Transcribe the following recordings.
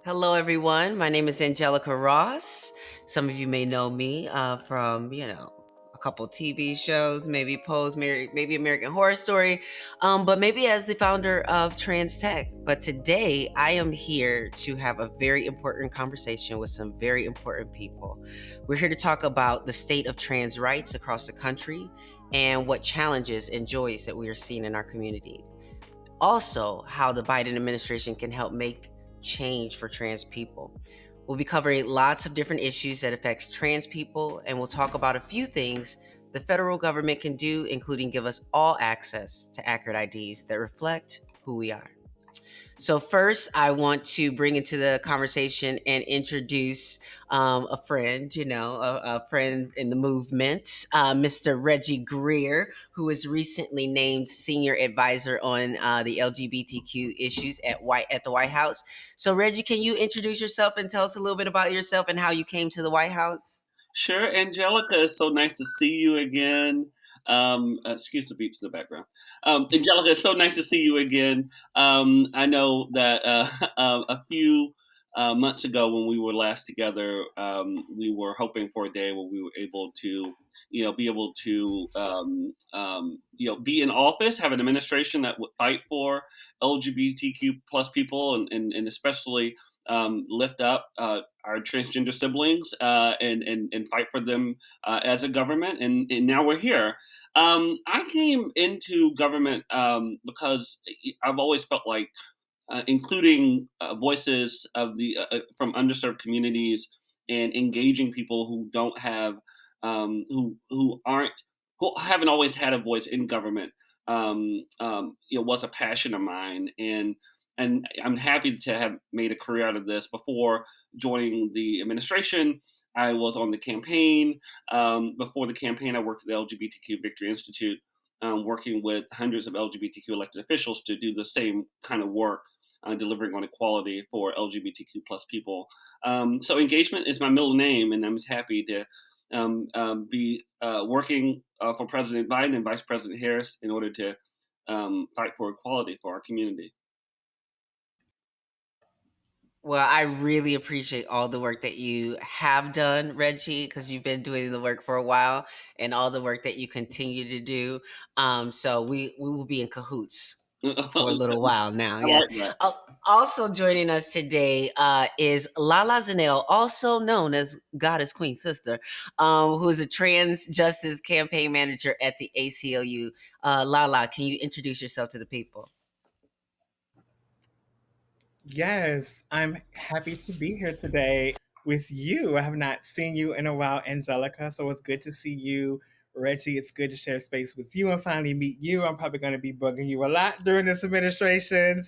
Hello, everyone. My name is Angelica Ross. Some of you may know me from, a couple TV shows, maybe Pose, maybe American Horror Story, but maybe as the founder of Trans Tech. But today, I am here to have a very important conversation with some very important people. We're here to talk about the state of trans rights across the country and what challenges and joys that we are seeing in our community. Also, how the Biden administration can help make change for trans people. We'll be covering lots of different issues that affects trans people, and we'll talk about a few things the federal government can do, including give us all access to accurate IDs that reflect who we are. So, first, I want to bring into the conversation and introduce a friend, a friend in the movement, Mr. Reggie Greer, who was recently named senior advisor on the LGBTQ issues at the White House. So, Reggie, can you introduce yourself and tell us a little bit about yourself and how you came to the White House? Sure, Angelica, it's so nice to see you again. Excuse the beeps in the background. Angelica, it's so nice to see you again. I know that a few months ago when we were last together, we were hoping for a day where we were able to, be able to, be in office, have an administration that would fight for LGBTQ plus people, and especially lift up our transgender siblings and fight for them as a government. And now we're here. I came into government because I've always felt like including voices of the from underserved communities and engaging people who don't have who aren't who haven't always had a voice in government was a passion of mine, and I'm happy to have made a career out of this. Before joining the administration, I was on the campaign. Before the campaign, I worked at the LGBTQ Victory Institute, working with hundreds of LGBTQ elected officials to do the same kind of work, delivering on equality for LGBTQ plus people. So engagement is my middle name, and I'm happy to be working for President Biden and Vice President Harris in order to fight for equality for our community. Well, I really appreciate all the work that you have done, Reggie, because you've been doing the work for a while and all the work that you continue to do. So we will be in cahoots for a little while now. I Yes. like that. Also joining us today is LaLa Zannell, also known as Goddess Queen Sister, who is a trans justice campaign manager at the ACLU. LaLa, can you introduce yourself to the people? Yes, I'm happy to be here today with you. I have not seen you in a while, Angelica, so it's good to see you. Reggie, it's good to share space with you and finally meet you. I'm probably going to be bugging you a lot during this administration.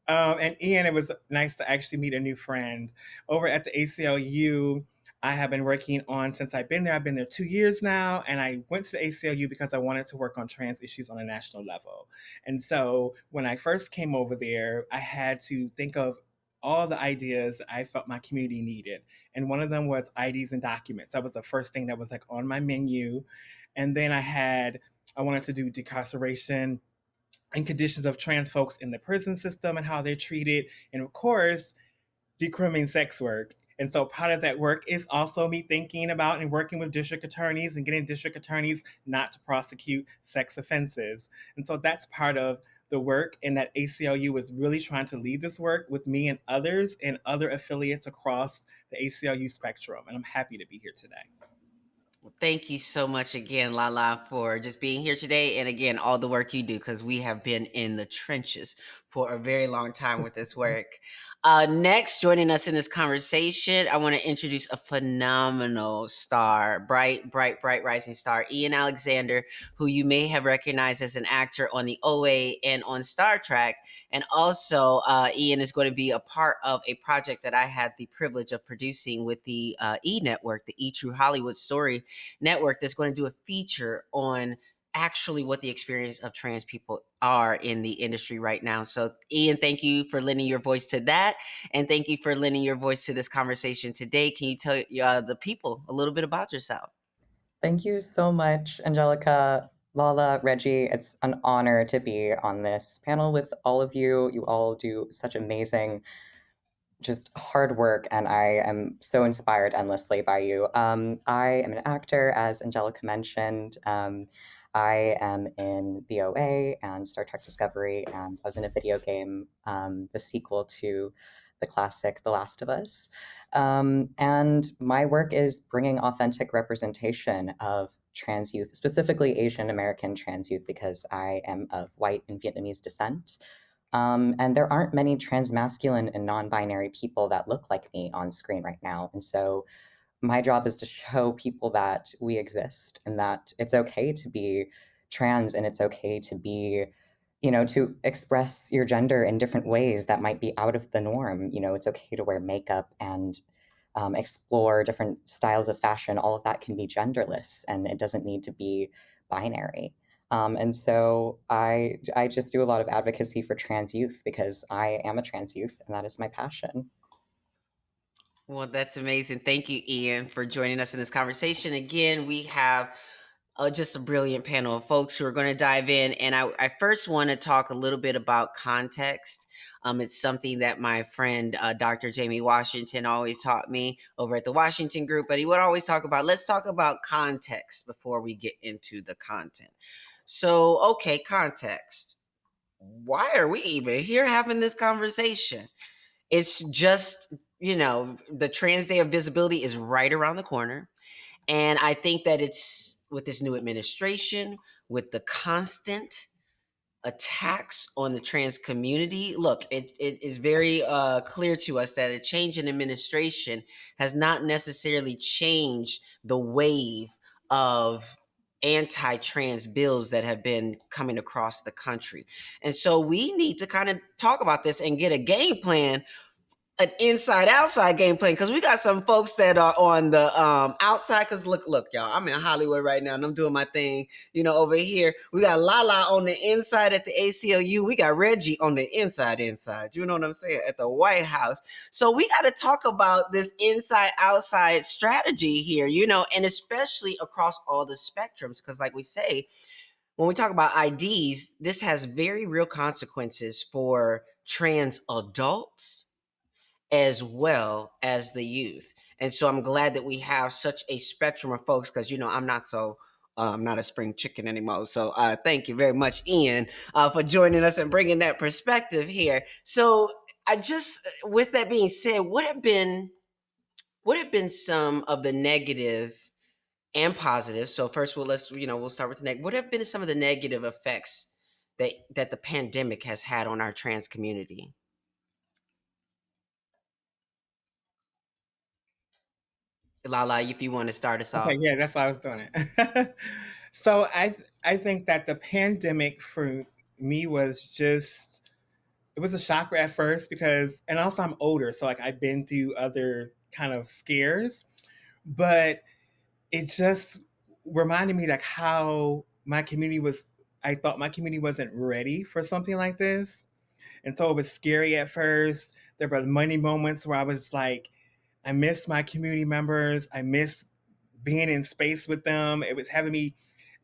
And Ian, it was nice to actually meet a new friend. Over at the ACLU, I have been working on since I've been there. I've been there 2 years now, and I went to the ACLU because I wanted to work on trans issues on a national level. And so when I first came over there, I had to think of all the ideas I felt my community needed. And one of them was IDs and documents. That was the first thing that was like on my menu. And then I wanted to do decarceration and conditions of trans folks in the prison system and how they're treated, and of course, decriminating sex work. And so part of that work is also me thinking about and working with district attorneys and getting district attorneys not to prosecute sex offenses. And so that's part of the work, and that ACLU is really trying to lead this work with me and others and other affiliates across the ACLU spectrum. And I'm happy to be here today. Thank you so much again, Lala, for just being here today. And again, all the work you do, because we have been in the trenches for a very long time with this work. Next, joining us in this conversation, I want to introduce a phenomenal star, bright rising star, Ian Alexander, who you may have recognized as an actor on the OA and on Star Trek. And also, Ian is going to be a part of a project that I had the privilege of producing with the E Network, the E True Hollywood Story Network, that's going to do a feature on actually what the experience of trans people are in the industry right now. So, Ian, thank you for lending your voice to that. And thank you for lending your voice to this conversation today. Can you tell the people a little bit about yourself? Thank you so much, Angelica, Lala, Reggie. It's an honor to be on this panel with all of you. You all do such amazing just hard work, and I am so inspired endlessly by you. I am an actor, as Angelica mentioned. I am in the OA and Star Trek Discovery, and I was in a video game, the sequel to the classic The Last of Us. And my work is bringing authentic representation of trans youth, specifically Asian American trans youth, because I am of white and Vietnamese descent. And there aren't many transmasculine and non-binary people that look like me on screen right now. And so my job is to show people that we exist and that it's okay to be trans, and it's okay to be, to express your gender in different ways that might be out of the norm. It's okay to wear makeup and explore different styles of fashion. All of that can be genderless, and it doesn't need to be binary. And so I just do a lot of advocacy for trans youth because I am a trans youth, and that is my passion. Well, that's amazing. Thank you, Ian, for joining us in this conversation. Again, we have just a brilliant panel of folks who are going to dive in. And I first want to talk a little bit about context. It's something that my friend, Dr. Jamie Washington, always taught me over at the Washington Group, but he would always talk about, let's talk about context before we get into the content. So, okay, context. Why are we even here having this conversation? It's just, the Trans Day of Visibility is right around the corner. And I think that it's with this new administration, with the constant attacks on the trans community. Look, it is very clear to us that a change in administration has not necessarily changed the wave of anti-trans bills that have been coming across the country. And so we need to kind of talk about this and get a game plan, an inside outside game plan, because we got some folks that are on the outside. Because look, y'all, I'm in Hollywood right now and I'm doing my thing, over here. We got LaLa on the inside at the ACLU. We got Reggie on the inside, you know what I'm saying, at the White House. So we got to talk about this inside outside strategy here, and especially across all the spectrums, because like we say, when we talk about IDs, this has very real consequences for trans adults as well as the youth. And so I'm glad that we have such a spectrum of folks, because I'm not a spring chicken anymore. So thank you very much, Ian, for joining us and bringing that perspective here. So with that being said, what have been some of the negative and positive? So first, we'll start with the negative. What have been some of the negative effects that the pandemic has had on our trans community? LaLa, if you want to start us Okay, off. yeah, that's why I was doing it. So I think that the pandemic for me was just, it was a shocker at first because, and also I'm older, so like I've been through other kind of scares, but it just reminded me like how my community was. I thought my community wasn't ready for something like this, and so it was scary at first. There were many moments where I was like, I miss my community members. I miss being in space with them. It was having me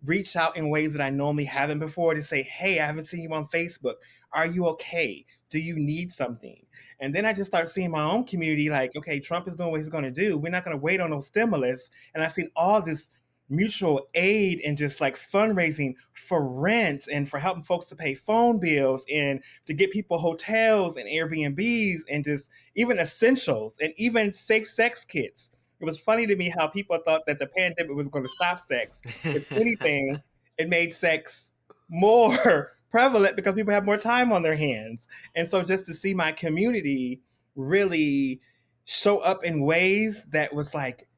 reach out in ways that I normally haven't before to say, hey, I haven't seen you on Facebook. Are you okay? Do you need something? And then I just started seeing my own community like, okay, Trump is doing what he's going to do. We're not going to wait on no stimulus. And I've seen all this mutual aid and just like fundraising for rent and for helping folks to pay phone bills and to get people hotels and Airbnbs and just even essentials and even safe sex kits. It was funny to me how people thought that the pandemic was going to stop sex. If anything, it made sex more prevalent because people have more time on their hands. And so just to see my community really show up in ways that was like,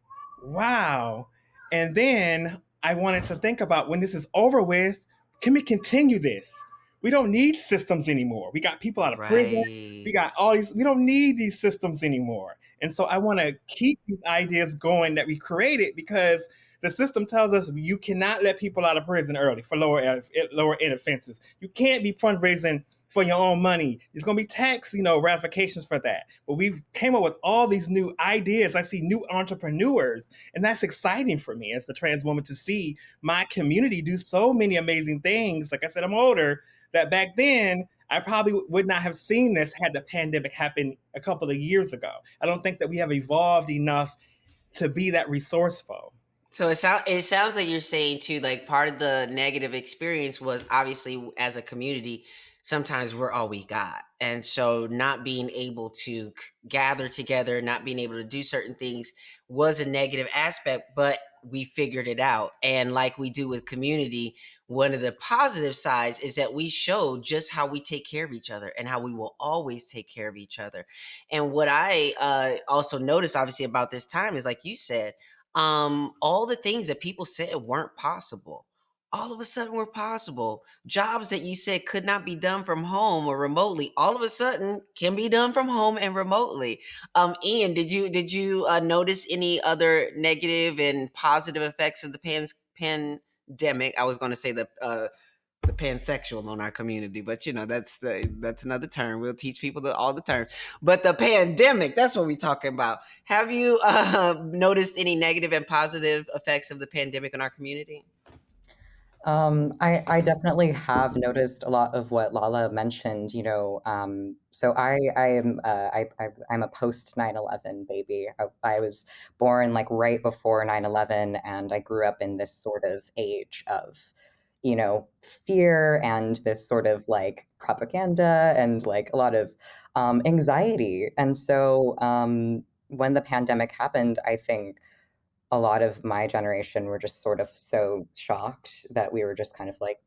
wow. And then I wanted to think about, when this is over with, can we continue this? We don't need systems anymore. We got people out of prison. We Right. got all these, we don't need these systems anymore. And so I want to keep these ideas going that we created, because the system tells us you cannot let people out of prison early for lower end offenses. You can't be fundraising for your own money. There's going to be tax, ramifications for that. But we've came up with all these new ideas. I see new entrepreneurs, and that's exciting for me as a trans woman to see my community do so many amazing things. Like I said, I'm older, that back then I probably would not have seen this had the pandemic happened a couple of years ago. I don't think that we have evolved enough to be that resourceful. So it sounds like you're saying too, like part of the negative experience was obviously as a community, sometimes we're all we got. And so not being able to gather together, not being able to do certain things was a negative aspect, but we figured it out. And like we do with community, one of the positive sides is that we show just how we take care of each other and how we will always take care of each other. And what I also noticed obviously about this time is like you said, all the things that people said weren't possible all of a sudden were possible. Jobs that you said could not be done from home or remotely all of a sudden can be done from home and remotely. Ian, did you notice any other negative and positive effects of the pandemic? I was going to say the pansexual on our community, but that's another term. We'll teach people all the terms. But the pandemic, that's what we're talking about. Have you noticed any negative and positive effects of the pandemic on our community? I definitely have noticed a lot of what Lala mentioned, so I'm a post 9/11 baby. I was born like right before 9/11, and I grew up in this sort of age of, fear and this sort of like propaganda and like a lot of anxiety. And so when the pandemic happened, I think a lot of my generation were just sort of so shocked that we were just kind of like,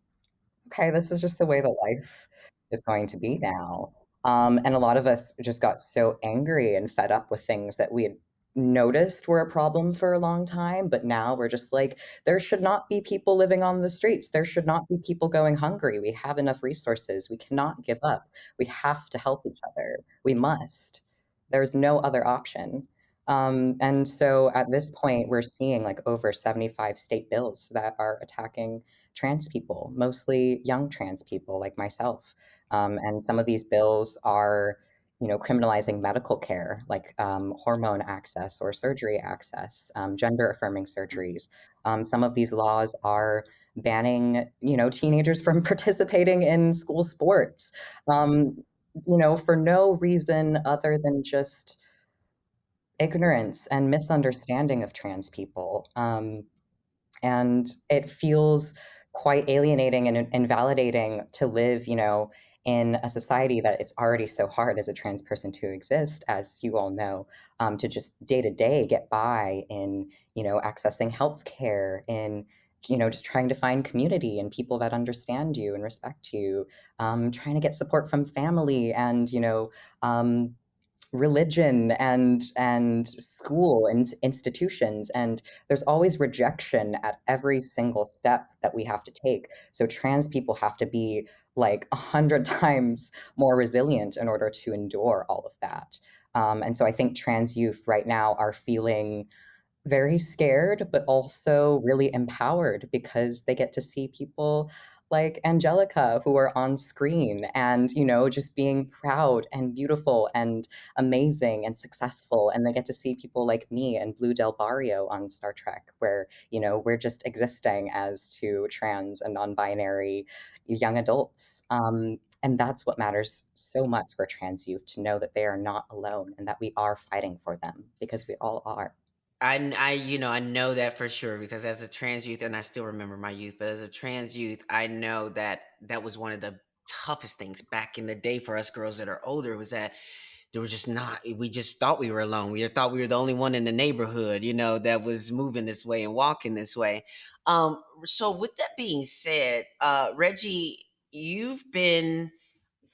okay, this is just the way that life is going to be now. And a lot of us just got so angry and fed up with things that we had noticed were a problem for a long time. But now we're just like, there should not be people living on the streets. There should not be people going hungry. We have enough resources. We cannot give up. We have to help each other. We must. There's no other option. And so at this point, we're seeing like over 75 state bills that are attacking trans people, mostly young trans people like myself. And some of these bills are, criminalizing medical care, like hormone access or surgery access, gender affirming surgeries. Some of these laws are banning, teenagers from participating in school sports, for no reason other than just ignorance and misunderstanding of trans people. And it feels quite alienating and invalidating to live, in a society that it's already so hard as a trans person to exist, as you all know, to just day to day get by in, accessing healthcare, in, just trying to find community and people that understand you and respect you, trying to get support from family and, religion and school and institutions, and there's always rejection at every single step that we have to take. So trans people have to be like 100 times more resilient in order to endure all of that. And so I think trans youth right now are feeling very scared, but also really empowered because they get to see people like Angelica who are on screen and, just being proud and beautiful and amazing and successful. And they get to see people like me and Blue Del Barrio on Star Trek, where, we're just existing as two trans and non binary young adults. And that's what matters so much for trans youth, to know that they are not alone and that we are fighting for them, because we all are. I know that for sure because as a trans youth, and I still remember my youth, but as a trans youth, I know that that was one of the toughest things back in the day for us girls that are older was that there was just not, we just thought we were alone. We thought we were the only one in the neighborhood, that was moving this way and walking this way. So with that being said, Reggie, you've been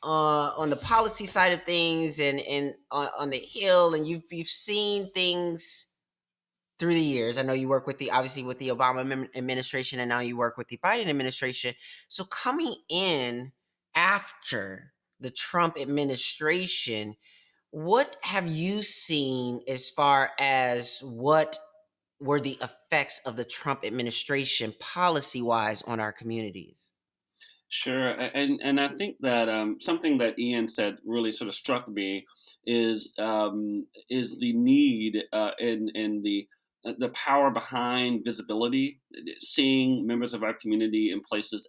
on the policy side of things and on the Hill, and you've seen things through the years. I know you work with obviously with the Obama administration, and now you work with the Biden administration. So coming in after the Trump administration, what have you seen as far as what were the effects of the Trump administration policy wise on our communities? Sure, and I think that something that Ian said really sort of struck me is the need and the power behind visibility, seeing members of our community in places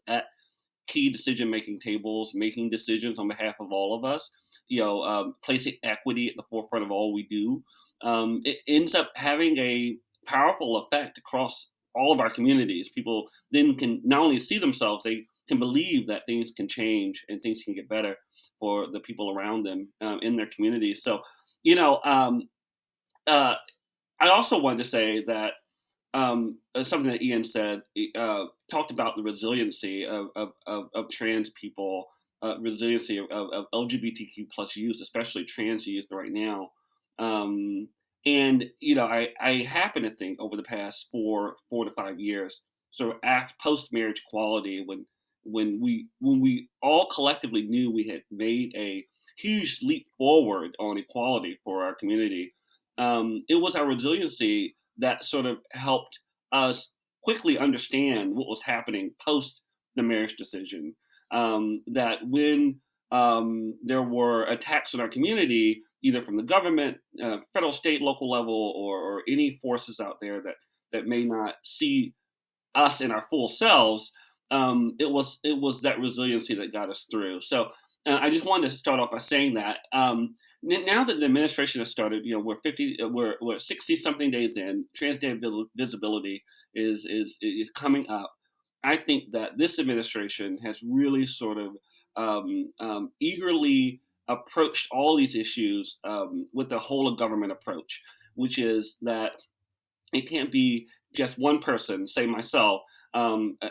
key decision-making tables, making decisions on behalf of all of us, placing equity at the forefront of all we do, it ends up having a powerful effect across all of our communities. People then can not only see themselves, they can believe that things can change and things can get better for the people around them in their communities. So, you know, uh, I also wanted to say that something that Ian said, talked about the resiliency of trans people, resiliency of LGBTQ plus youth, especially trans youth right now. Um, and I happen to think over the past 4 to 5 years, so after post marriage equality, when we all collectively knew we had made a huge leap forward on equality for our community, it was our resiliency that sort of helped us quickly understand what was happening post the marriage decision. That when there were attacks on our community, either from the government, federal, state, local level, or any forces out there that may not see us in our full selves, it was that resiliency that got us through. So I just wanted to start off by saying that now that the administration has started, we're 60 something days in. Trans Day visibility is coming up. I think that this administration has really sort of eagerly approached all these issues with a whole of government approach, which is that it can't be just one person, say myself,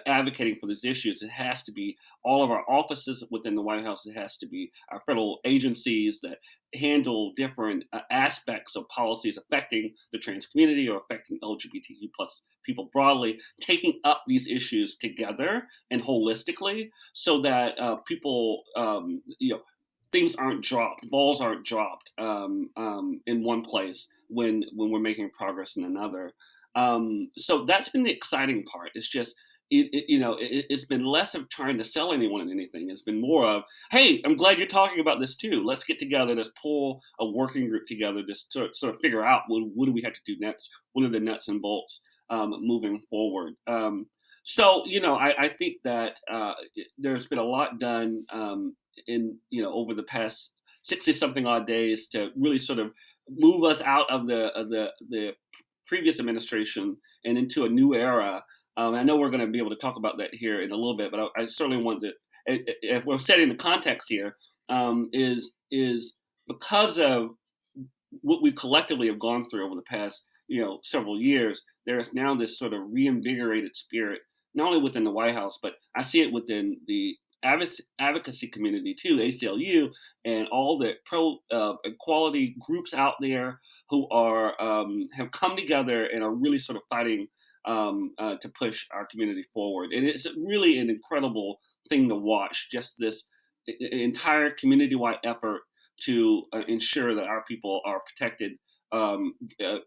advocating for these issues. It has to be all of our offices within the White House. It has to be our federal agencies that handle different aspects of policies affecting the trans community or affecting LGBTQ plus people broadly, taking up these issues together and holistically, so that people, things aren't dropped, balls aren't dropped in one place when we're making progress in another. So that's been the exciting part. It's just it's been less of trying to sell anyone anything. It's been more of, hey, I'm glad you're talking about this too. Let's get together. Let's pull a working group together just to sort of figure out what do we have to do next. What are the nuts and bolts moving forward? I think that there's been a lot done in over the past 60 something odd days to really sort of move us out of the previous administration and into a new era. I know we're going to be able to talk about that here in a little bit, but I certainly want to, if we're setting the context here, is because of what we collectively have gone through over the past several years. There is now this sort of reinvigorated spirit, not only within the White House, but I see it within the advocacy community too, ACLU, and all the pro equality groups out there who are have come together and are really sort of fighting to push our community forward. And it's really an incredible thing to watch. Just this entire community-wide effort to ensure that our people are protected,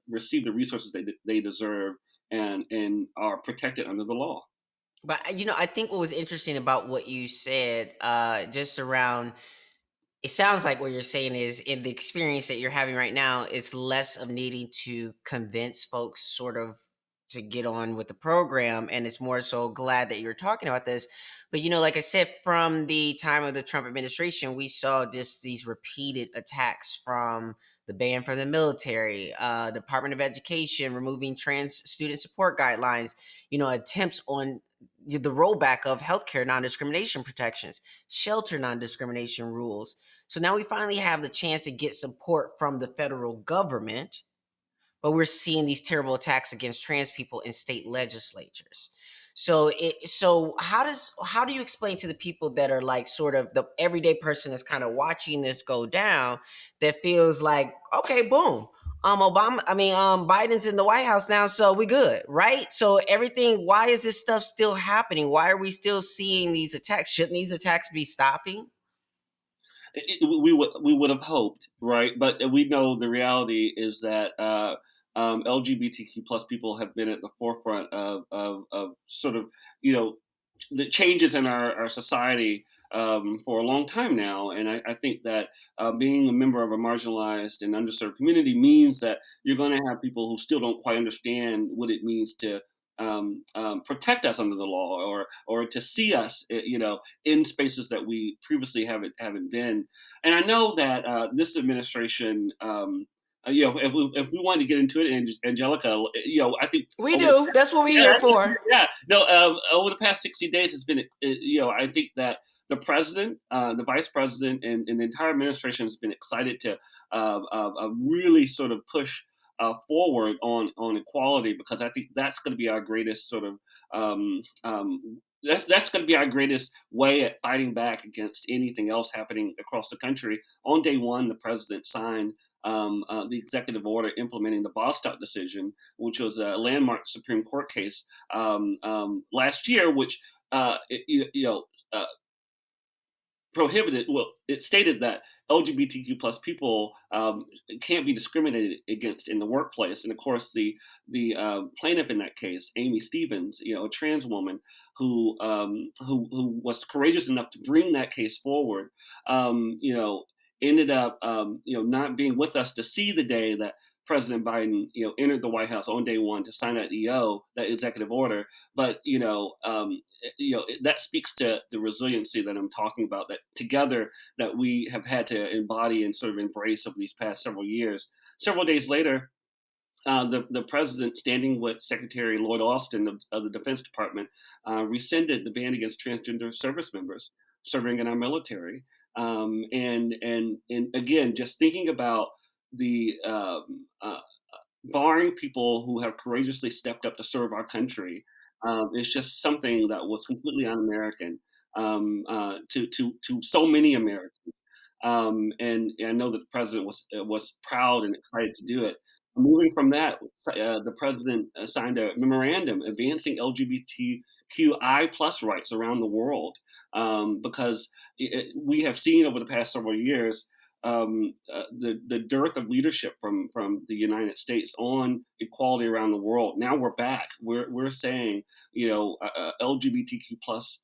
receive the resources they deserve, and are protected under the law. But I think what was interesting about what you said, just around, it sounds like what you're saying is in the experience that you're having right now, it's less of needing to convince folks sort of to get on with the program. And it's more so glad that you're talking about this. But, like I said, from the time of the Trump administration, we saw just these repeated attacks from the ban from the military, Department of Education removing trans student support guidelines, attempts on the rollback of healthcare non-discrimination protections, shelter non-discrimination rules. So now we finally have the chance to get support from the federal government, but we're seeing these terrible attacks against trans people in state legislatures. So how do you explain to the people that are like sort of the everyday person that's kind of watching this go down, that feels like, okay, boom, Biden's in the White House now, so we good, right? So everything, why is this stuff still happening? Why are we still seeing these attacks? Shouldn't these attacks be stopping? We would have hoped, right? But we know the reality is that LGBTQ plus people have been at the forefront of sort of the changes in our society for a long time now. And I think that being a member of a marginalized and underserved community means that you're going to have people who still don't quite understand what it means to protect us under the law, or to see us, in spaces that we previously haven't been. And I know that this administration, if we wanted to get into it, Angelica, I think We over the do. That's what we're here for. yeah, no, over the past 60 days, it's been, I think that the president, the vice president, and the entire administration has been excited to really sort of push forward on equality, because I think that's going to be our greatest sort of that's going to be our greatest way at fighting back against anything else happening across the country. On day one, the president signed the executive order implementing the Bostock decision, which was a landmark Supreme Court case last year, which prohibited. Well, it stated that LGBTQ plus people can't be discriminated against in the workplace. And of course, the plaintiff in that case, Amy Stevens, a trans woman who was courageous enough to bring that case forward, ended up not being with us to see the day that President Biden, entered the White House on day one to sign that that executive order. But that speaks to the resiliency that I'm talking about. That together, that we have had to embody and sort of embrace over these past several years. Several days later, the president, standing with Secretary Lloyd Austin of the Defense Department, rescinded the ban against transgender service members serving in our military. And again, just thinking about the barring people who have courageously stepped up to serve our country is just something that was completely un-American to so many Americans. And I know that the president was proud and excited to do it. Moving from that, the president signed a memorandum advancing LGBTQI plus rights around the world, because we have seen over the past several years the dearth of leadership from the United States on equality around the world. Now we're back. We're saying, LGBTQ plus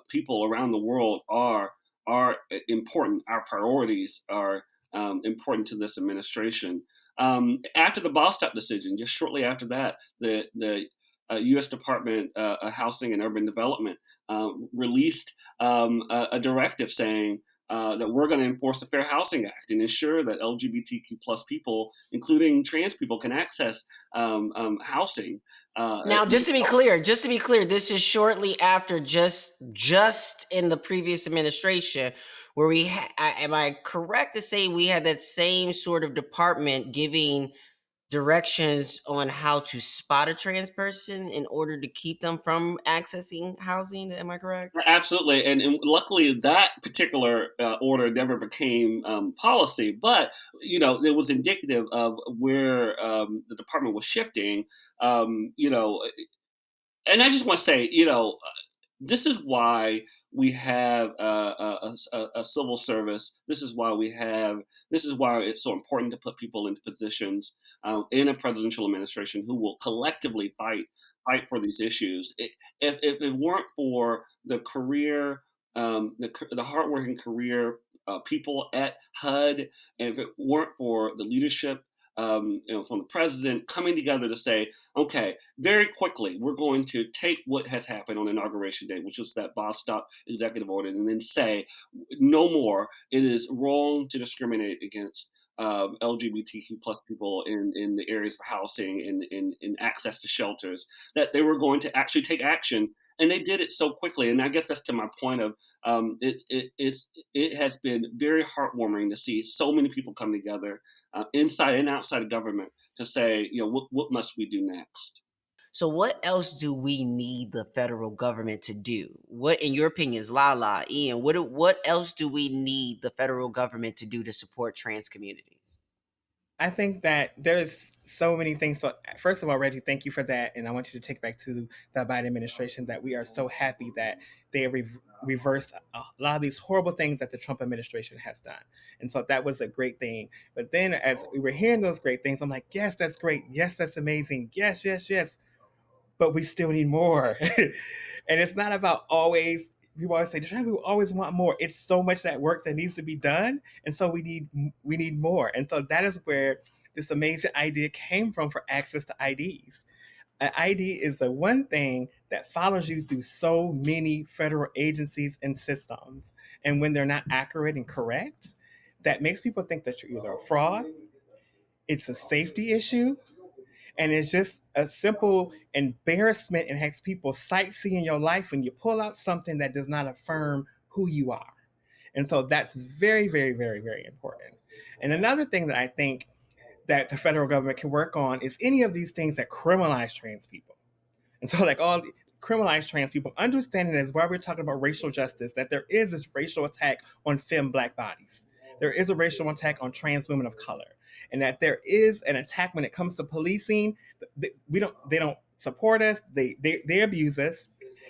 people around the world are important. Our priorities are important to this administration. After the Bostock decision, just shortly after that, the U.S. Department of Housing and Urban Development released a directive saying that we're going to enforce the Fair Housing Act and ensure that LGBTQ plus people, including trans people, can access housing. Now, just to be clear, this is shortly after just in the previous administration, where am I correct to say we had that same sort of department giving directions on how to spot a trans person in order to keep them from accessing housing? Am I correct? Absolutely, and luckily that particular order never became policy, but it was indicative of where the department was shifting. And I just want to say, this is why we have a civil service. This is why it's so important to put people into positions in a presidential administration who will collectively fight for these issues. If it weren't for the career, the hardworking career people at HUD, and if it weren't for the leadership, from the president coming together to say, okay, very quickly, we're going to take what has happened on Inauguration Day, which was that Bostock executive order, and then say, no more. It is wrong to discriminate against LGBTQ plus people in the areas of housing and in access to shelters, that they were going to actually take action. And they did it so quickly. And I guess that's to my point of it has been very heartwarming to see so many people come together inside and outside of government to say, what must we do next? So what else do we need the federal government to do? What, in your opinions, LaLa, Ian, what else do we need the federal government to do to support trans communities? I think that there's so many things. So, first of all, Reggie, thank you for that. And I want you to take back to the Biden administration that we are so happy that they reversed a lot of these horrible things that the Trump administration has done. And so that was a great thing. But then as we were hearing those great things, I'm like, yes, that's great. Yes, that's amazing. Yes, yes, yes. But we still need more. And it's not about always, people always say, we always want more. It's so much that work that needs to be done. And so we need more. And so that is where this amazing idea came from for access to IDs. An ID is the one thing that follows you through so many federal agencies and systems. And when they're not accurate and correct, that makes people think that you're either a fraud, it's a safety issue, and it's just a simple embarrassment and has people sightseeing your life when you pull out something that does not affirm who you are. And so that's very, very, very, very important. And another thing that I think that the federal government can work on is any of these things that criminalize trans people. And so, like all the criminalized trans people, understanding as while we're talking about racial justice, that there is this racial attack on femme Black bodies. There is a racial attack on trans women of color, and that there is an attack when it comes to policing. They don't support us. They abuse us.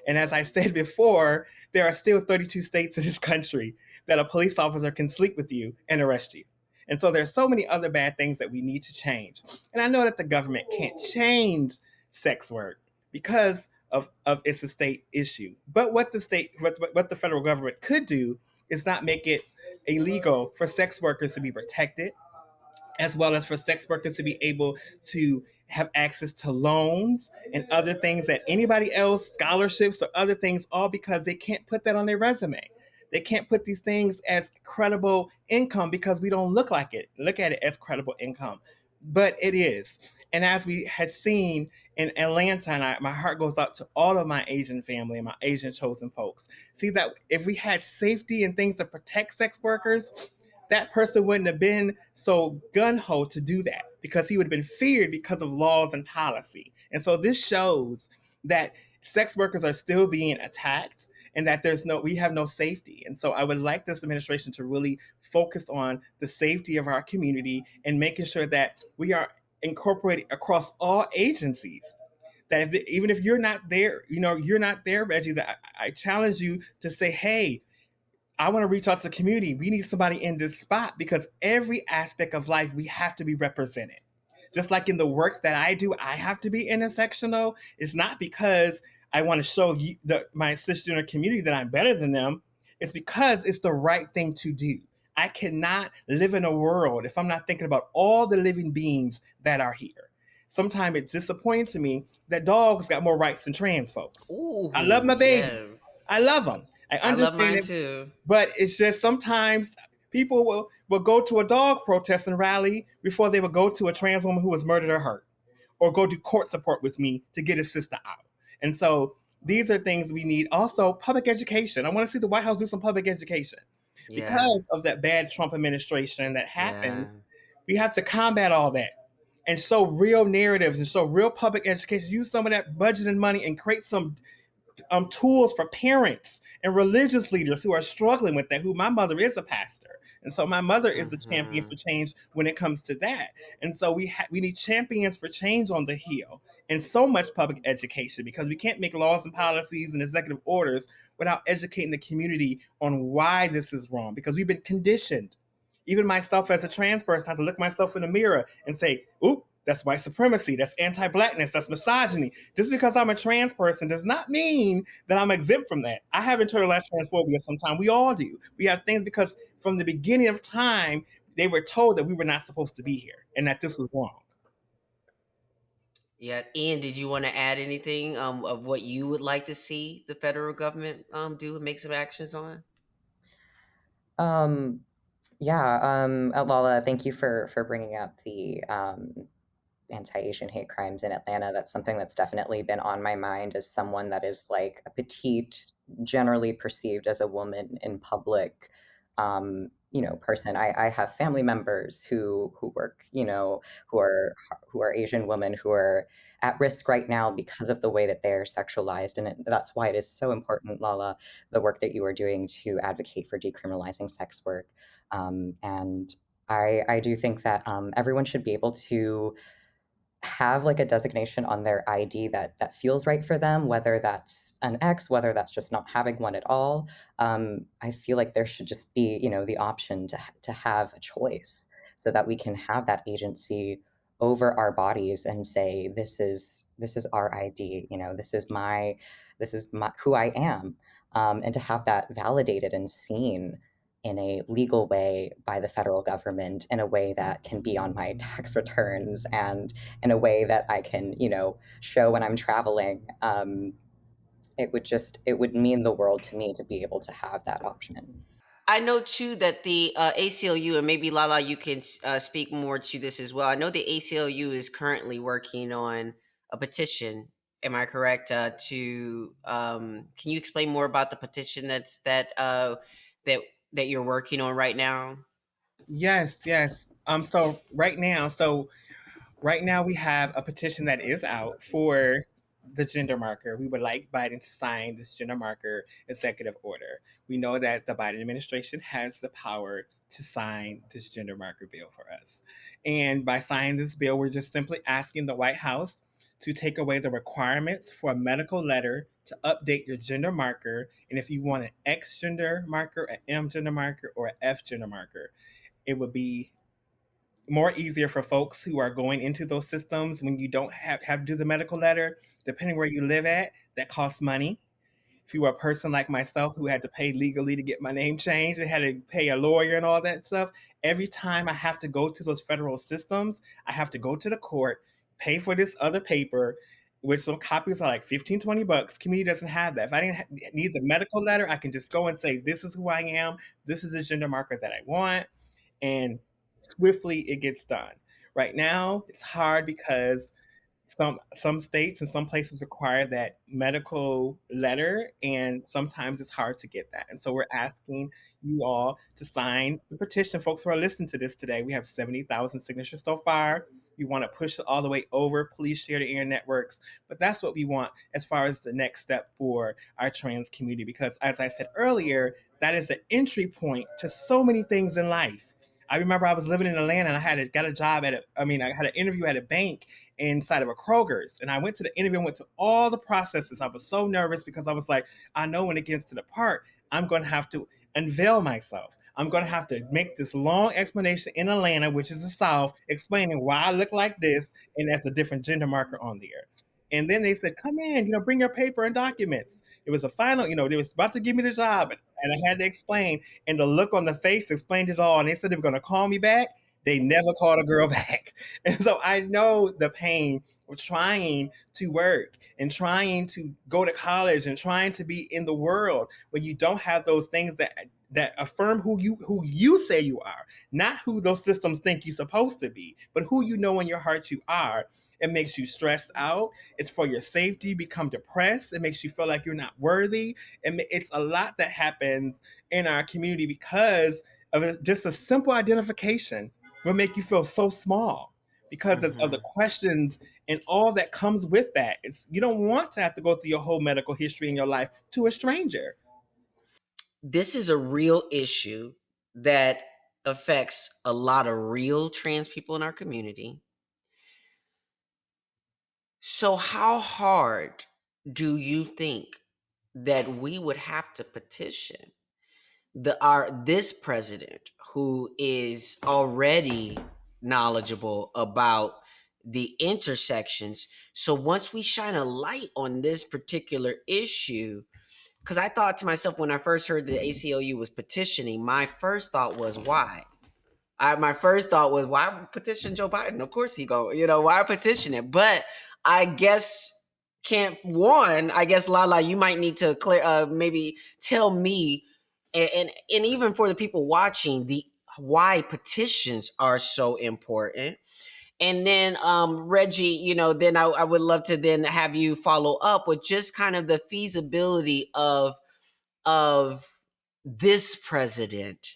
And as I said before, there are still 32 states in this country that a police officer can sleep with you and arrest you. And so there's so many other bad things that we need to change. And I know that the government can't change sex work because of it's a state issue. But what the federal government could do is not make it illegal for sex workers to be protected, as well as for sex workers to be able to have access to loans and other things that anybody else, scholarships or other things, all because they can't put that on their resume. They can't put these things as credible income because we don't look at it as credible income. But it is. And as we had seen in Atlanta, and my heart goes out to all of my Asian family and my Asian chosen folks. See that if we had safety and things to protect sex workers, that person wouldn't have been so gun-ho to do that because he would have been feared because of laws and policy. And so this shows that sex workers are still being attacked and that we have no safety. And so I would like this administration to really focus on the safety of our community and making sure that we are incorporated across all agencies. That even if you're not there, you're not there, Reggie, that I challenge you to say, hey, I want to reach out to the community. We need somebody in this spot because every aspect of life, we have to be represented. Just like in the work that I do, I have to be intersectional. It's not because I want to show my cisgender community that I'm better than them. It's because it's the right thing to do. I cannot live in a world if I'm not thinking about all the living beings that are here. Sometimes it's disappointing to me that dogs got more rights than trans folks. I love Ooh, my baby. yeah. I love them. I I love understand mine it, too. but it's just sometimes people will go to a dog protest and rally before they would go to a trans woman who was murdered or hurt, or go do court support with me to get his sister out. And so these are things we need. Also, public education. I want to see the White House do some public education. Yeah. Because of that bad Trump administration that happened, Yeah. we have to combat all that and show real narratives and show real public education. Use some of that budget and money and create some tools for parents and religious leaders who are struggling with that. Who my mother is a pastor, and so my mother is the champion Mm-hmm. for change when it comes to that. And so we need champions for change on the Hill, and so much public education because we can't make laws and policies and executive orders without educating the community on why this is wrong, because we've been conditioned. Even myself as a trans person, I have to look myself in the mirror and say, "Oop, that's white supremacy, that's anti-blackness, that's misogyny." Just because I'm a trans person does not mean that I'm exempt from that. I have internalized transphobia sometimes. We all do. We have things because from the beginning of time, they were told that we were not supposed to be here and that this was wrong. Yeah. Ian, did you want to add anything of what you would like to see the federal government do and make some actions on? Um, yeah, LaLa, thank you for bringing up the anti-Asian hate crimes in Atlanta. That's something that's definitely been on my mind as someone that is like a petite, generally perceived as a woman in public, person. I have family members who work, who are Asian women who are at risk right now because of the way that they're sexualized, and that's why it is so important, LaLa, the work that you are doing to advocate for decriminalizing sex work. And I do think that everyone should be able to have like a designation on their ID that feels right for them, whether that's an X, whether that's just not having one at all. I feel like there should just be, the option to have a choice so that we can have that agency over our bodies and say, this is our ID, this is my who I am, and to have that validated and seen in a legal way by the federal government, in a way that can be on my tax returns, and in a way that I can, show when I'm traveling. It would mean the world to me to be able to have that option. I know too that the ACLU, and maybe LaLa, you can speak more to this as well. I know the ACLU is currently working on a petition. Am I correct? Can you explain more about the petition that that you're working on right now? Yes, yes. Right now, we have a petition that is out for the gender marker. We would like Biden to sign this gender marker executive order. We know that the Biden administration has the power to sign this gender marker bill for us. And by signing this bill, we're just simply asking the White House to take away the requirements for a medical letter to update your gender marker. And if you want an X gender marker, an M gender marker, or an F gender marker, it would be more easier for folks who are going into those systems when you don't have to do the medical letter, depending where you live at, that costs money. If you were a person like myself who had to pay legally to get my name changed and had to pay a lawyer and all that stuff, every time I have to go to those federal systems, I have to go to the court, pay for this other paper, which some copies are like 15, $20. Community doesn't have that. If I didn't need the medical letter, I can just go and say, this is who I am. This is a gender marker that I want. And swiftly it gets done. Right now, it's hard because some states and some places require that medical letter, and sometimes it's hard to get that. And so we're asking you all to sign the petition. Folks who are listening to this today, we have 70,000 signatures so far. We want to push it all the way over. Please share the air networks. But that's what we want as far as the next step for our trans community, because as I said earlier, that is the entry point to so many things in life. I remember I was living in Atlanta and got a job I had an interview at a bank inside of a Kroger's. And I went to the interview and went through all the processes. I was so nervous because I was like, I know when it gets to the part, I'm going to have to unveil myself. I'm going to have to make this long explanation in Atlanta, which is the South, explaining why I look like this. And that's a different gender marker on there. And then they said, come in, bring your paper and documents. It was a final, they was about to give me the job. And I had to explain. And the look on the face explained it all. And they said they were going to call me back. They never called a girl back. And so I know the pain of trying to work and trying to go to college and trying to be in the world when you don't have those things that affirm who you say you are, not who those systems think you're supposed to be, but who you know in your heart you are. It makes you stressed out. It's for your safety. You become depressed. It makes you feel like you're not worthy. And it's a lot that happens in our community because of just a simple identification will make you feel so small because of the questions and all that comes with that. You don't want to have to go through your whole medical history in your life to a stranger. This is a real issue that affects a lot of real trans people in our community. So, how hard do you think that we would have to petition this president who is already knowledgeable about the intersections? So once we shine a light on this particular issue, because I thought to myself when I first heard the ACLU was petitioning, my first thought was why? My first thought was why petition Joe Biden? Of course he go, why petition it? But I guess I guess LaLa, you might need to maybe tell me, and even for the people watching, the why petitions are so important. And then Reggie, then I would love to then have you follow up with just kind of the feasibility of this president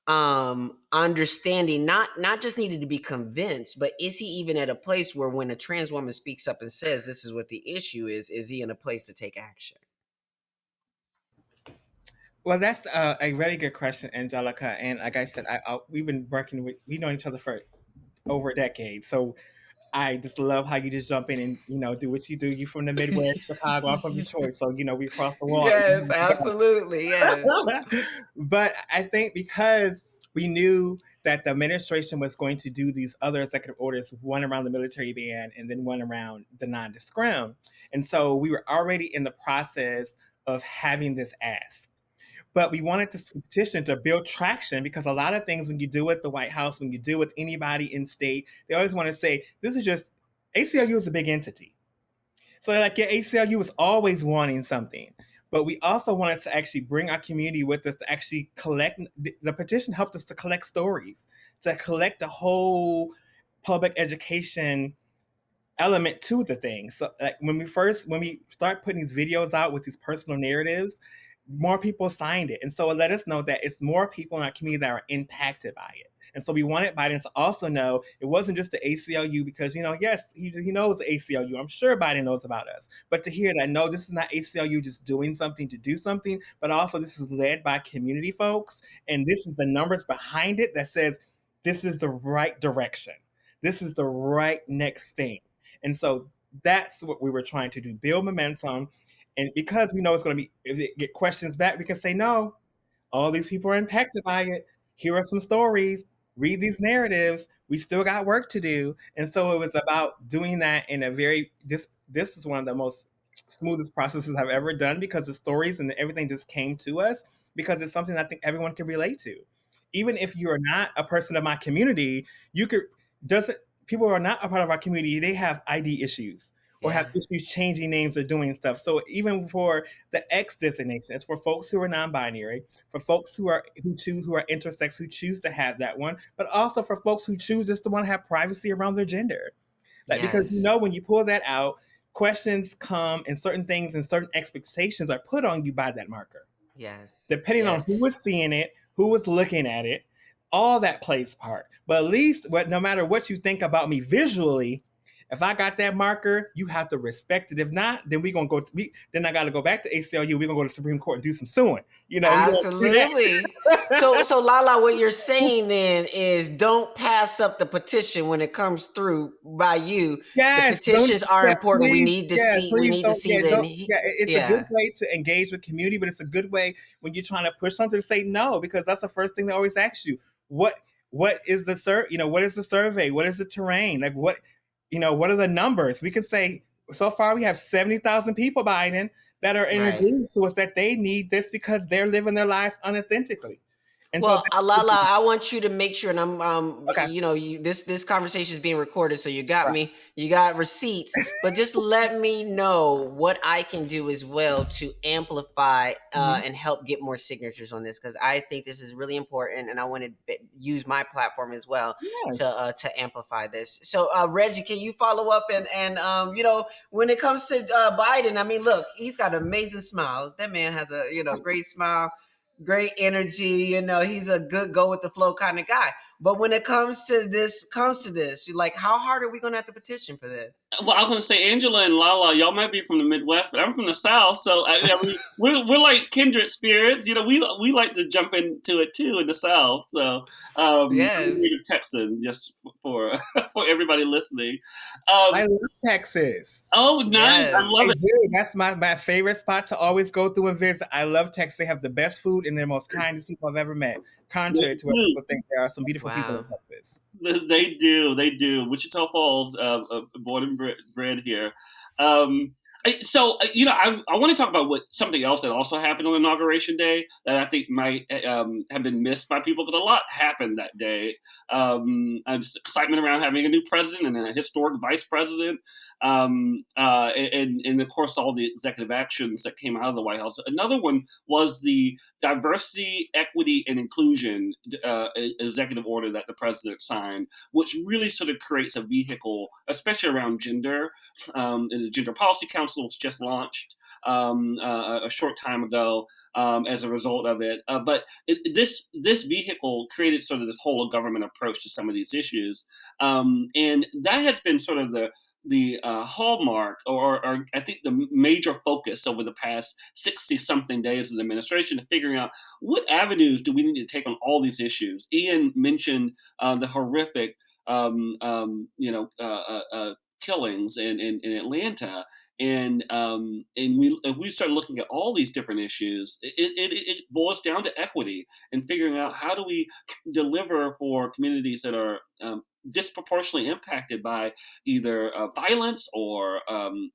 understanding, not just needed to be convinced, but is he even at a place where when a trans woman speaks up and says this is what the issue is he in a place to take action? Well, that's a really good question, Angelica. And like I said, we've been we know each other for over a decade. So I just love how you just jump in and do what you do. You from the Midwest, Chicago. I'm from Detroit, so we cross the water. Yes, absolutely, yes. But I think because we knew that the administration was going to do these other executive orders, one around the military ban and then one around the non-discrim, and so we were already in the process of having this ask. But we wanted this petition to build traction because a lot of things when you do with the White House, when you do with anybody in state, they always want to say, this is just, ACLU is a big entity. So they're like, yeah, ACLU is always wanting something. But we also wanted to actually bring our community with us to actually collect. The petition helped us to collect stories, to collect the whole public education element to the thing. So like when we start putting these videos out with these personal narratives, more people signed it. And so it let us know that it's more people in our community that are impacted by it. And so we wanted Biden to also know it wasn't just the ACLU because, yes, he knows the ACLU. I'm sure Biden knows about us. But to hear that, no, this is not ACLU just doing something to do something, but also this is led by community folks. And this is the numbers behind it that says this is the right direction. This is the right next thing. And so that's what we were trying to do, build momentum. And because we know it's going to be, if it get questions back, we can say, no, all these people are impacted by it. Here are some stories. Read these narratives. We still got work to do. And so it was about doing that in a very, this is one of the most smoothest processes I've ever done because the stories and everything just came to us because it's something I think everyone can relate to. Even if you're not a person of my community, you could, doesn't, people who are not a part of our community, they have ID issues or have issues changing names or doing stuff. So even for the X designation, it's for folks who are non-binary, for folks who are intersex, who choose to have that one, but also for folks who choose just to want to have privacy around their gender. Like because when you pull that out, questions come and certain things and certain expectations are put on you by that marker. Depending on who was seeing it, who was looking at it, all that plays part. But at least, no matter what you think about me visually, if I got that marker, you have to respect it. If not, then we're gonna then I got to go back to ACLU. We're gonna go to the Supreme Court and do some suing. Absolutely. So LaLa, what you're saying then is don't pass up the petition when it comes through by you. Yes, the petitions are important. Please, we need to see. We need to see it's a good way to engage with community, but it's a good way when you're trying to push something to say no, because that's the first thing they always ask you. What is the what is the survey? What is the terrain? Like what are the numbers? We can say so far we have 70,000 people, Biden, that are in agreement to us that they need this because they're living their lives unauthentically. And well, LaLa, I want you to make sure, and I'm, okay. This conversation is being recorded, so you got me, you got receipts, but just let me know what I can do as well to amplify and help get more signatures on this, because I think this is really important, and I want to use my platform as well to amplify this. So, Reggie, can you follow up and when it comes to Biden, I mean, look, he's got an amazing smile. That man has a great smile. Great energy, he's a good go with the flow kind of guy. But when it comes to this, you're like, how hard are we going to have to petition for this? Well, I was going to say, Angela and LaLa, y'all might be from the Midwest, but I'm from the South, so we're like kindred spirits. We like to jump into it too in the South. So I'm a Texan, just for everybody listening. I love Texas. Oh, nice! I love it. Do. That's my favorite spot to always go through and visit. I love Texas. They have the best food and they're the most kindest people I've ever met. Contrary to what people think, there are some beautiful people in Texas. They do. Wichita Falls, born and bred here. So, I want to talk about something else that also happened on Inauguration Day that I think might have been missed by people, because a lot happened that day. Just excitement around having a new president and a historic vice president. And of course, all the executive actions that came out of the White House. Another one was the diversity, equity, and inclusion executive order that the president signed, which really sort of creates a vehicle, especially around gender. The Gender Policy Council was just launched a short time ago as a result of it. But this vehicle created sort of this whole of government approach to some of these issues. And that has been sort of the hallmark, or I think the major focus over the past 60-something days of the administration, is figuring out what avenues do we need to take on all these issues. Ian mentioned the horrific, killings in Atlanta. And we start looking at all these different issues, it boils down to equity and figuring out how do we deliver for communities that are disproportionately impacted by either violence or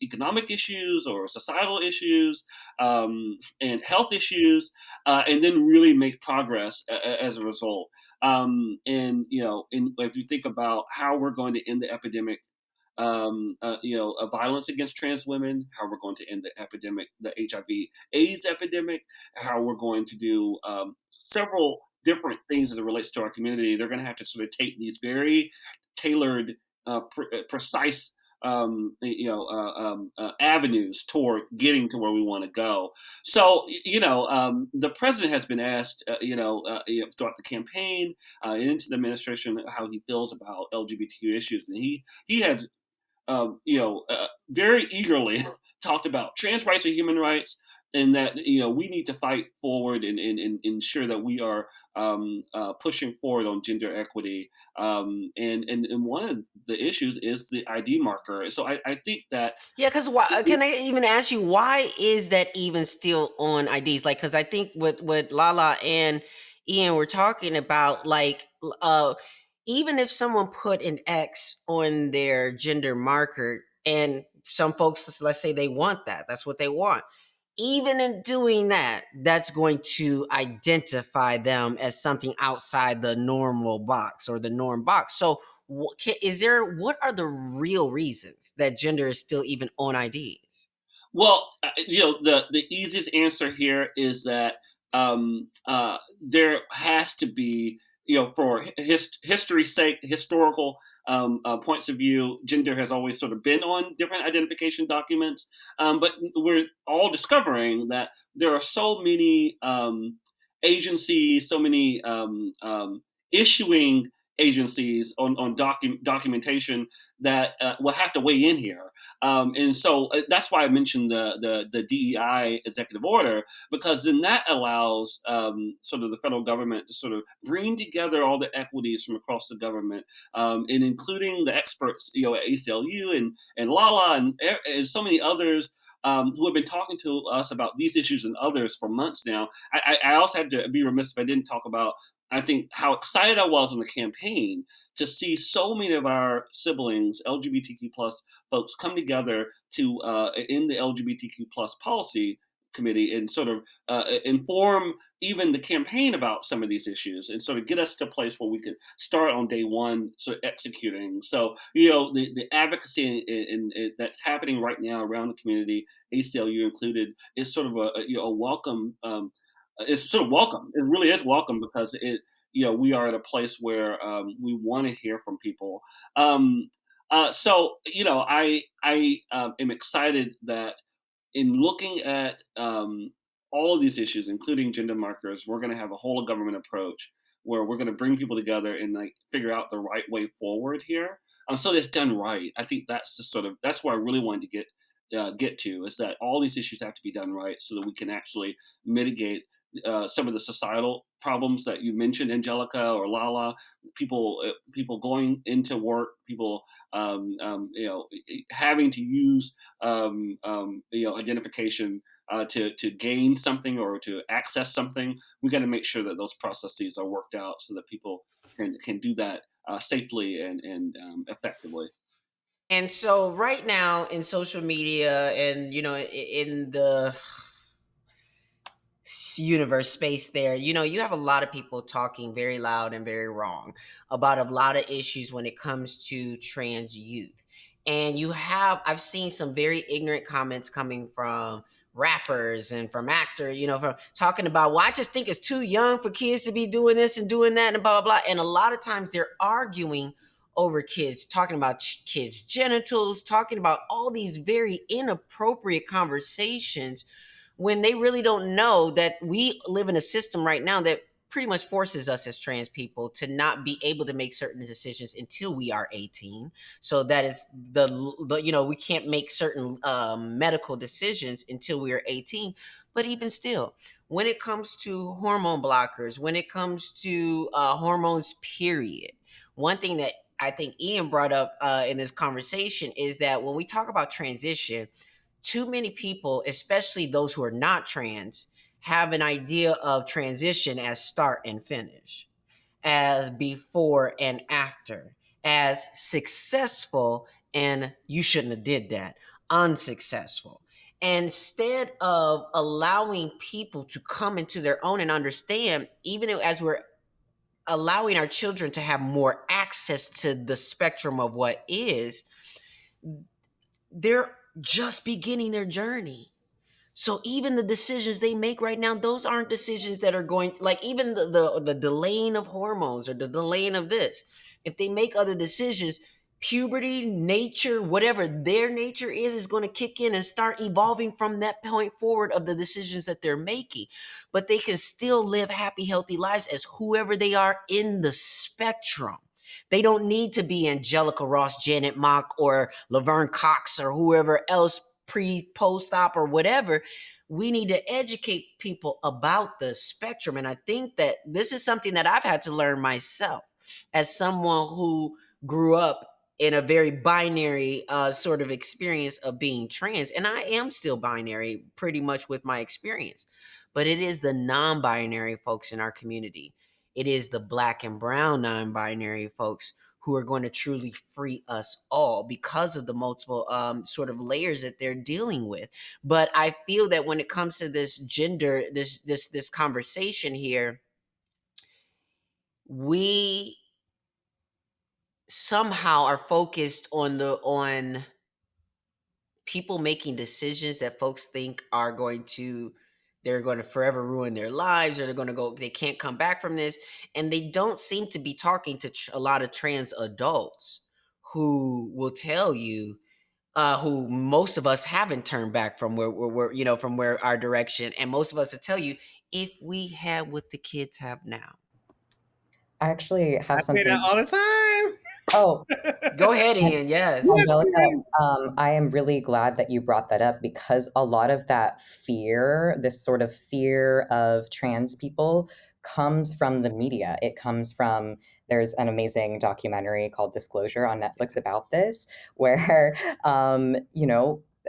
economic issues or societal issues and health issues, and then really make progress as a result. If you think about how we're going to end the epidemic, violence against trans women, how we're going to end the epidemic, the HIV/AIDS epidemic, how we're going to do several different things as it relates to our community. They're going to have to sort of take these very tailored, precise, avenues toward getting to where we want to go. So, the president has been asked, throughout the campaign and into the administration, how he feels about LGBTQ issues, and he has very eagerly talked about trans rights and human rights, and that we need to fight forward and ensure that we are pushing forward on gender equity. And one of the issues is the ID marker. So I think that Yeah, because why? Can I even ask you why is that even still on IDs? Like, because I think what Lala and Ian were talking about, like, even if someone put an X on their gender marker, and some folks, let's say they want that, that's what they want. Even in doing that, that's going to identify them as something outside the normal box or the norm box. So, what are the real reasons that gender is still even on IDs? Well, the easiest answer here is that there has to be, for history's sake, historical points of view, gender has always sort of been on different identification documents. But we're all discovering that there are so many agencies, so many issuing agencies on documentation that will have to weigh in here. And so that's why I mentioned the DEI executive order, because then that allows sort of the federal government to sort of bring together all the equities from across the government, and including the experts, at ACLU and LaLa and so many others. Who have been talking to us about these issues and others for months now. I also had to be remiss if I didn't talk about, I think, how excited I was on the campaign to see so many of our siblings, LGBTQ plus folks, come together to in the LGBTQ plus policy committee and sort of inform even the campaign about some of these issues and sort of get us to a place where we could start on day one sort of executing. So, the advocacy that's happening right now around the community, ACLU included, is sort of a welcome. It's sort of welcome. It really is welcome because we are at a place where we want to hear from people. I am excited that in looking at all of these issues, including gender markers, we're going to have a whole of government approach where we're going to bring people together and like figure out the right way forward here. So it's done right. I think that's where I really wanted to get to, is that all these issues have to be done right so that we can actually mitigate some of the societal problems that you mentioned, Angelica or Lala. People going into work, people having to use identification to gain something or to access something. We got to make sure that those processes are worked out so that people can do that safely and effectively. And so, right now in social media, and in the universe space there, you have a lot of people talking very loud and very wrong about a lot of issues when it comes to trans youth. And I've seen some very ignorant comments coming from rappers and from actors, from talking about, well, I just think it's too young for kids to be doing this and doing that and blah blah blah. And a lot of times they're arguing over kids, talking about kids genitals, talking about all these very inappropriate conversations, when they really don't know that we live in a system right now that pretty much forces us as trans people to not be able to make certain decisions until we are 18. So that is we can't make certain medical decisions until we are 18. But even still, when it comes to hormone blockers, when it comes to hormones, period, one thing that I think Ian brought up in this conversation is that when we talk about transition, too many people, especially those who are not trans, have an idea of transition as start and finish, as before and after, as successful, and you shouldn't have did that, unsuccessful. Instead of allowing people to come into their own and understand, even as we're allowing our children to have more access to the spectrum of what is, they're just beginning their journey. So even the decisions they make right now, those aren't decisions that are going, like, even the delaying of hormones or the delaying of this. If they make other decisions, puberty, nature, whatever their nature is going to kick in and start evolving from that point forward of the decisions that they're making. But they can still live happy, healthy lives as whoever they are in the spectrum. They don't need to be Angelica Ross, Janet Mock, or Laverne Cox, or whoever else post-op or whatever. We need to educate people about the spectrum. And I think that this is something that I've had to learn myself as someone who grew up in a very binary sort of experience of being trans. And I am still binary pretty much with my experience. But it is the non-binary folks in our community. It is the Black and brown non-binary folks who are going to truly free us all because of the multiple sort of layers that they're dealing with. But I feel that when it comes to this gender, this conversation here, we somehow are focused on people making decisions that folks think are going to, they're going to forever ruin their lives, or they can't come back from this. And they don't seem to be talking to a lot of trans adults who will tell you, who most of us haven't turned back from from where our direction, and most of us will tell you, if we had what the kids have now. I actually I have say that something. all the time. Oh, Go ahead, Ian. Yes. Yes, Angelica, please. I am really glad that you brought that up because a lot of that fear, this sort of fear of trans people, comes from the media. It comes from, there's an amazing documentary called Disclosure on Netflix about this, where,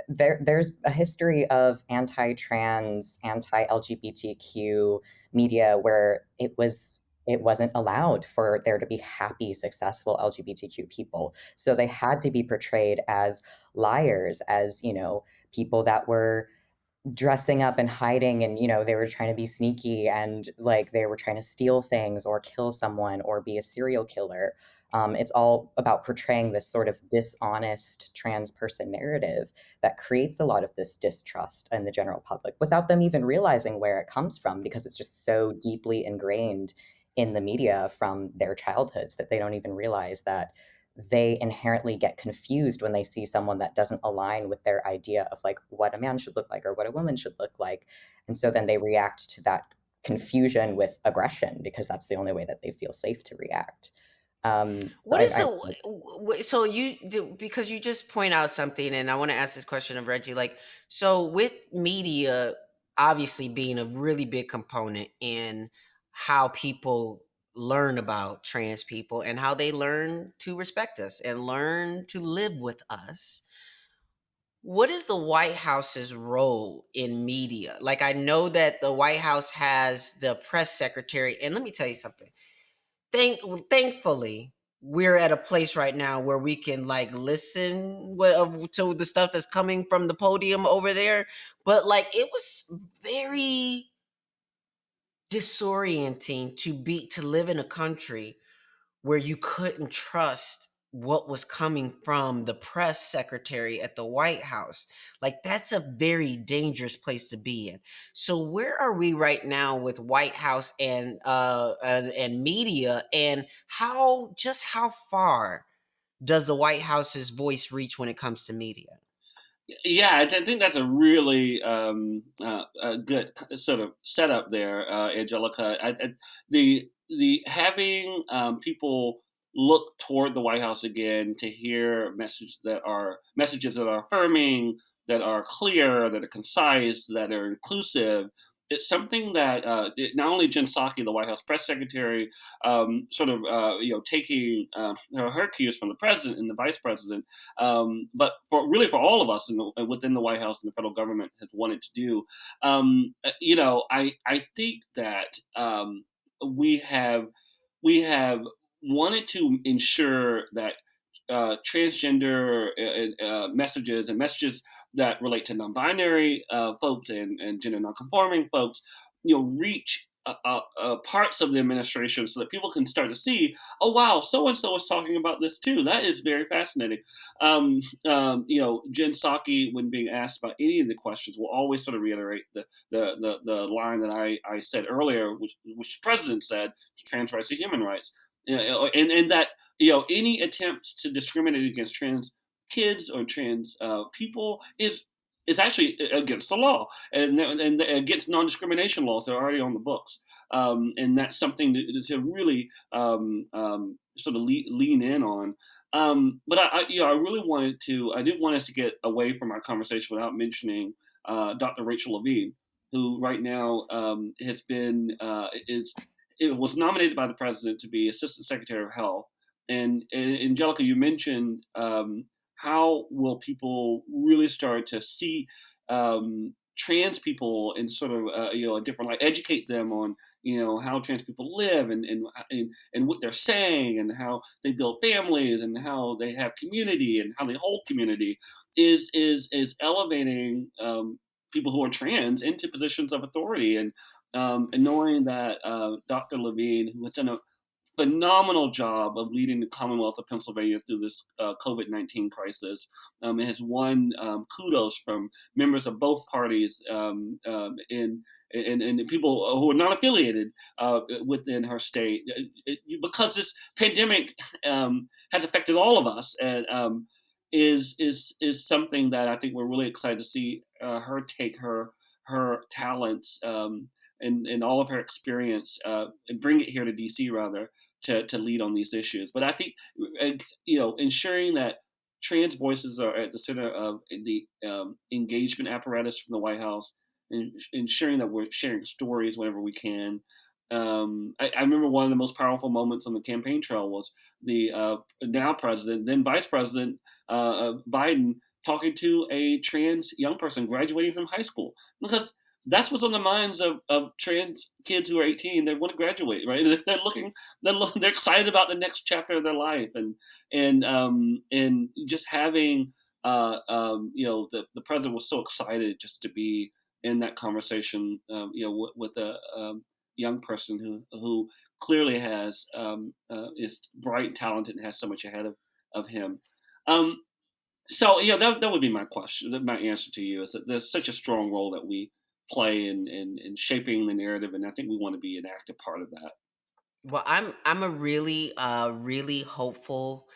there's a history of anti-trans, anti-LGBTQ media where it wasn't allowed for there to be happy, successful LGBTQ people. So they had to be portrayed as liars, as, people that were dressing up and hiding, and they were trying to be sneaky, and like they were trying to steal things or kill someone or be a serial killer. It's all about portraying this sort of dishonest trans person narrative that creates a lot of this distrust in the general public without them even realizing where it comes from, because it's just so deeply ingrained in the media from their childhoods that they don't even realize that they inherently get confused when they see someone that doesn't align with their idea of like what a man should look like or what a woman should look like. And so then they react to that confusion with aggression because that's the only way that they feel safe to react. So What is I so you do, because you just point out something, and I want to ask this question of Reggie. Like, so with media obviously being a really big component in how people learn about trans people and how they learn to respect us and learn to live with us, what is the White House's role in media? Like, I know that the White House has the press secretary, and let me tell you something. Thankfully, we're at a place right now where we can like listen to the stuff that's coming from the podium over there. But like, it was very disorienting to live in a country where you couldn't trust what was coming from the press secretary at the White House. Like, that's a very dangerous place to be in. So where are we right now with White House and media, and how far does the White House's voice reach when it comes to media? Yeah, I think that's a really a good sort of setup there, Angelica. The having people look toward the White House again to hear messages that are affirming, that are clear, that are concise, that are inclusive. It's something that not only Jen Psaki, the White House press secretary, sort of taking her cues from the president and the vice president, but for all of us within the White House and the federal government has wanted to do. I think that we have wanted to ensure that transgender messages and messages that relate to non-binary folks and gender non-conforming folks, reach parts of the administration so that people can start to see, oh wow, so and so is talking about this too. That is very fascinating. Jen Psaki, when being asked about any of the questions, will always sort of reiterate the line that I said earlier, which the president said: trans rights are human rights. And that any attempt to discriminate against trans kids or trans people is actually against the law and against non-discrimination laws that are already on the books. And that's something to really sort of lean in on. But I really wanted to. I didn't want us to get away from our conversation without mentioning Dr. Rachel Levine, who right now has been is it was nominated by the president to be Assistant Secretary of Health. And Angelica, you mentioned how will people really start to see trans people in sort of a different light, educate them on how trans people live and what they're saying and how they build families and how they have community and how they hold community is elevating people who are trans into positions of authority and knowing that Dr. Levine, who has done a phenomenal job of leading the Commonwealth of Pennsylvania through this COVID-19 crisis. It has won kudos from members of both parties and people who are not affiliated within her state, because this pandemic has affected all of us, and is something that I think we're really excited to see her take her talents and all of her experience and bring it here to DC rather to lead on these issues. But I think ensuring that trans voices are at the center of the engagement apparatus from the White House, and ensuring that we're sharing stories whenever we can. I remember one of the most powerful moments on the campaign trail was the now president, then vice president Biden, talking to a trans young person graduating from high school, because that's what's on the minds of trans kids who are 18. They want to graduate, right? They're excited about the next chapter of their life, and just having the president was so excited just to be in that conversation, with a young person who clearly is bright, talented, and has so much ahead of him. So that would be my question. My answer to you is that there's such a strong role that we play in shaping the narrative, and I think we want to be an active part of that. Well, I'm a really hopeful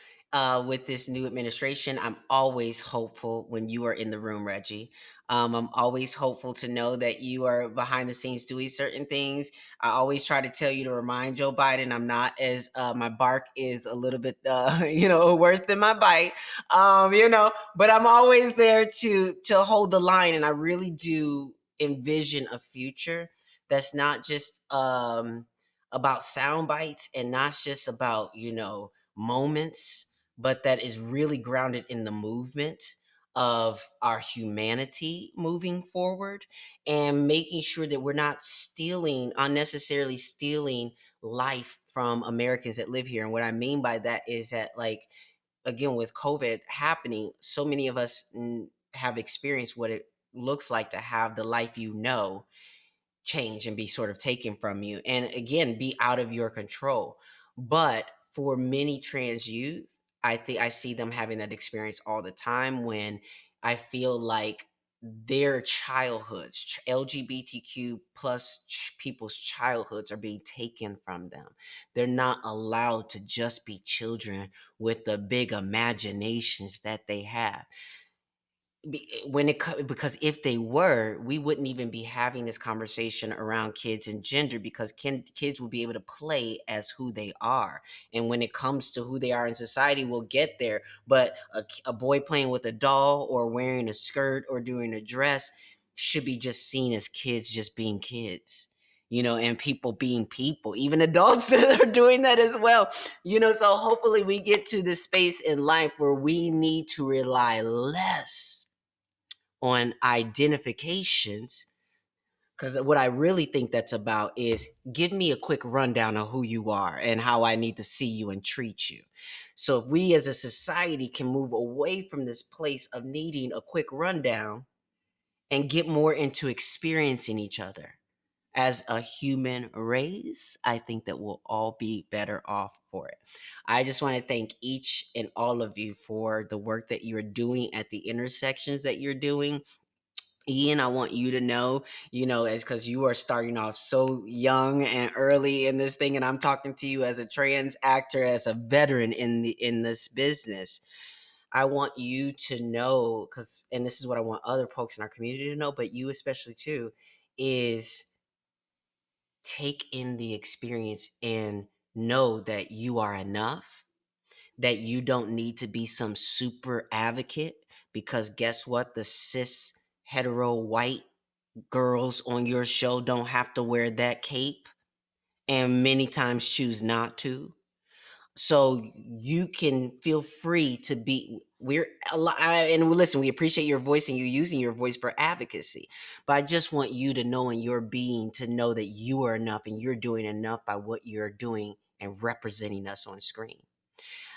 with this new administration. I'm always hopeful when you are in the room, Reggie. I'm always hopeful to know that you are behind the scenes doing certain things. I always try to tell you to remind Joe Biden I'm not as my bark is a little bit worse than my bite. But I'm always there to hold the line, and I really do envision a future that's not just about sound bites and not just about moments, but that is really grounded in the movement of our humanity moving forward, and making sure that we're not unnecessarily stealing life from Americans that live here. And what I mean by that is that, like, again, with COVID happening, so many of us have experienced what it looks like to have the life change and be sort of taken from you, and again be out of your control. But for many trans youth, I think I see them having that experience all the time, when I feel like their childhoods, LGBTQ plus people's childhoods, are being taken from them. They're not allowed to just be children with the big imaginations that they have. Because if they were, we wouldn't even be having this conversation around kids and gender, because kids will be able to play as who they are, and when it comes to who they are in society, we'll get there. But a boy playing with a doll or wearing a skirt or doing a dress should be just seen as kids just being kids, and people being people, even adults that are doing that as well. So hopefully we get to this space in life where we need to rely less on identifications Because what I really think that's about is give me a quick rundown of who you are and how I need to see you and treat you. So if we as a society can move away from this place of needing a quick rundown and get more into experiencing each other as a human race, I think that we'll all be better off for it. I just want to thank each and all of you for the work that you're doing at the intersections that you're doing. Ian, I want you to know, as because you are starting off so young and early in this thing, and I'm talking to you as a trans actor, as a veteran in this business. I want you to know, and this is what I want other folks in our community to know, but you especially too, is take in the experience and know that you are enough, that you don't need to be some super advocate, because guess what? The cis hetero white girls on your show don't have to wear that cape and many times choose not to. So you can feel free to be. We're a lot, and listen. We appreciate your voice and you using your voice for advocacy. But I just want you to know in your being to know that you are enough and you're doing enough by what you're doing and representing us on screen.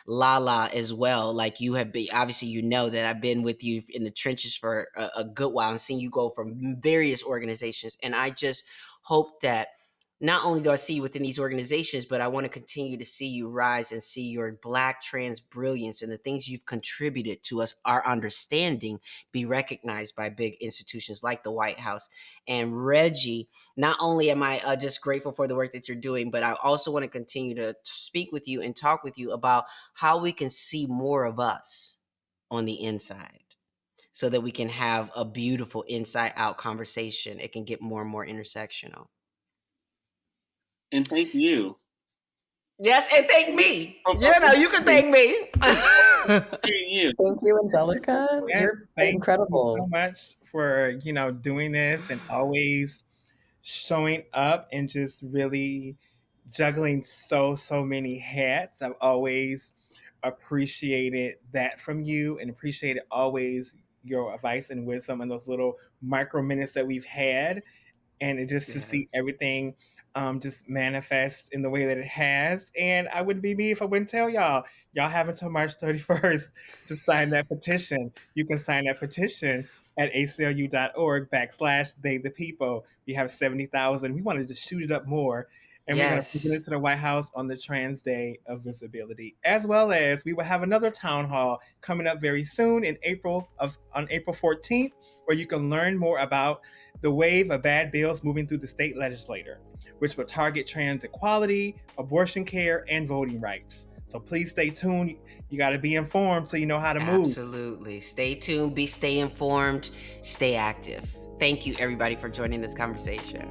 LaLa as well. Like you have been, obviously, that I've been with you in the trenches for a good while and seen you go from various organizations. And I just hope that not only do I see you within these organizations, but I want to continue to see you rise and see your Black trans brilliance and the things you've contributed to us, our understanding, be recognized by big institutions like the White House. And Reggie, not only am I just grateful for the work that you're doing, but I also want to continue to speak with you and talk with you about how we can see more of us on the inside so that we can have a beautiful inside out conversation. It can get more and more intersectional. And thank you. Yes, and thank me. You can thank me. You. Thank you, Angelica. Yes, You're thank incredible. you so much for doing this and always showing up and just really juggling so many hats. I've always appreciated that from you and appreciated always your advice and wisdom and those little micro minutes that we've had, and just to see everything just manifest in the way that it has. And I wouldn't be me if I wouldn't tell y'all. Y'all have until March 31st to sign that petition. You can sign that petition at aclu.org/they the people. We have 70,000. We wanted to shoot it up more. And we're going to present it to the White House on the Trans Day of Visibility, as well as we will have another town hall coming up very soon on April 14th, where you can learn more about the wave of bad bills moving through the state legislature, which will target trans equality, abortion care, and voting rights. So please stay tuned. You got to be informed so you know how to move. Absolutely. Stay tuned, stay informed, stay active. Thank you, everybody, for joining this conversation.